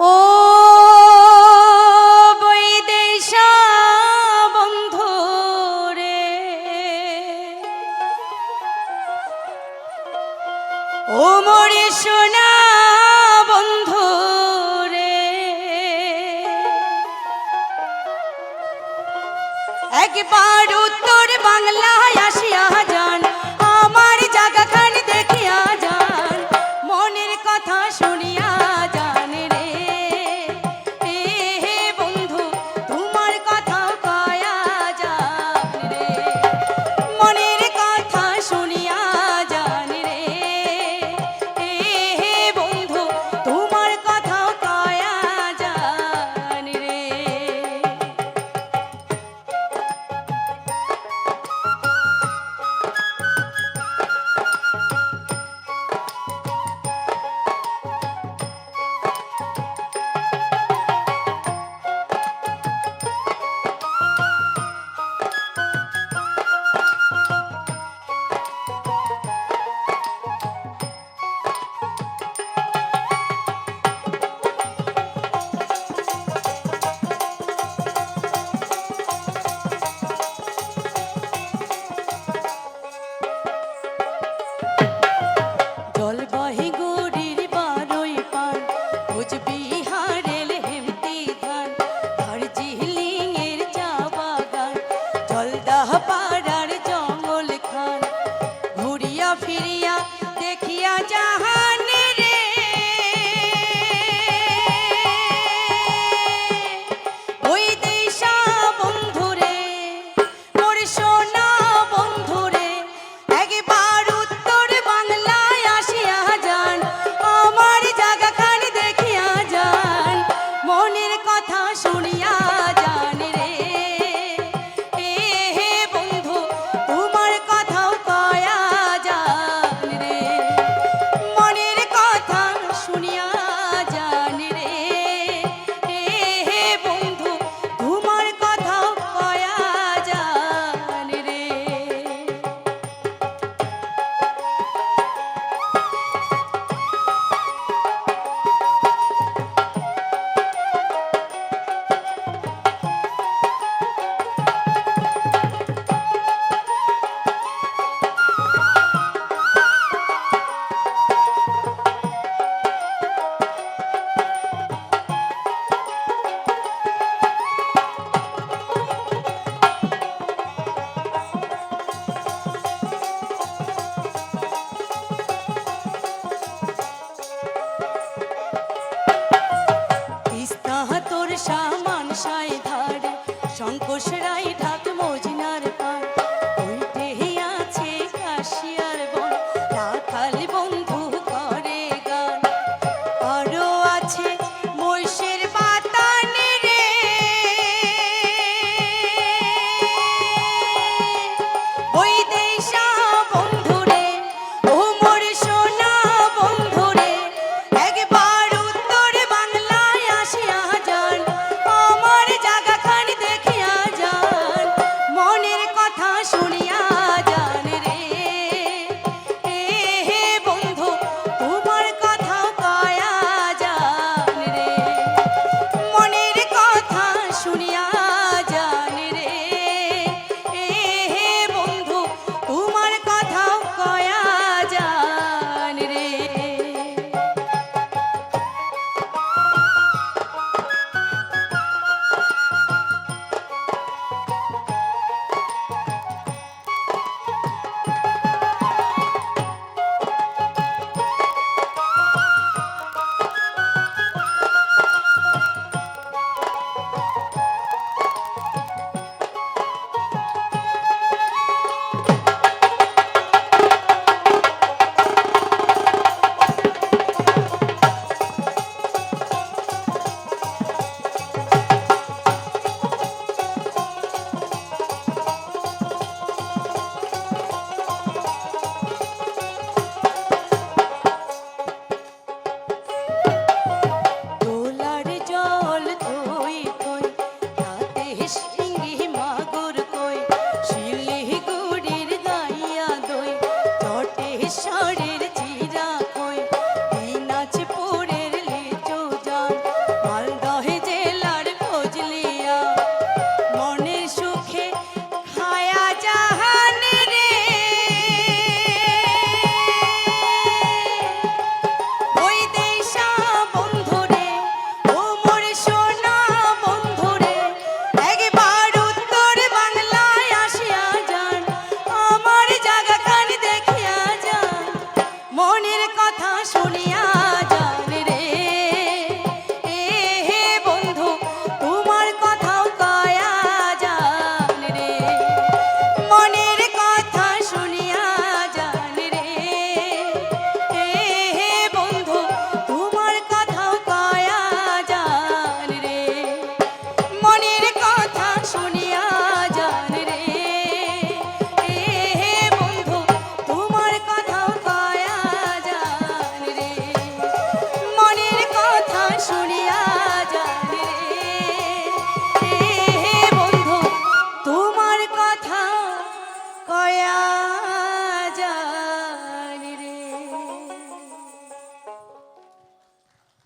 ও বৈদেশা বন্ধু রে, ও মোরে সোনা বন্ধু রে, একবার উত্তর বাংলায় আসিয়া যান, আমার জায়গাখান দেখিয়া যান, মনের কথা শুনিয়া যান রে। হে বন্ধু তোমার কথা কয়া যান রে, মনের কথা শুনিয়া যান রে। হে বন্ধু তোমার কথা কয়া যান রে। জলবাহি গড়ির বারোই পান, কোচবিহারের হেমতি ধান, দার্জিলিং এর চা বাগান, জলদাহ পাড়ার জঙ্গল খান, ঘুরিয়া ফিরিয়া দেখিয়া জাহান রে। ওই দেশা বন্ধু রে, মোর সোনা বন্ধু রে, একবার উত্তর বাংলায় আসিয়া যান, আমার জায়গাখান দেখিয়া যান, মনের কথা শুনিয়া যান রে। হে বন্ধু তোমার কথাও কয়া যান রে, মনের কথা শুনিয়া যান রে। হে বন্ধু তোমার কথাও কয়া যান রে। তিস্তা তোর সামান সাই ধার, শঙ্কোশ রাই ঢাক মজনার পার, ওইটে আছে কাশিয়ার বন, রাখাল বন্ধু করে গান, আরো আছে মহিষের বাতান রে। ওই দেশা বন্ধু রে, ও মোর সোনা বন্ধু রে, একবার উত্তর বাংলায় আসিয়া যান, আমার জায়গাখান দেখিয়া যান, মনের কথা শুনিয়া যান রে। হে বন্ধু তোমার কথা কয়া যান রে, মনের কথা শুনিয়া যান রে। হে বন্ধু তোমার কথা কয়া যান রে। তোলার জল থই থই, তাতে শিঙ্গি মাগুর কই, শিলিগুড়ির গাইয়া দই, জটেশ্বরের চিরা কই, দিনাজপুরের লিচু জাম, মনে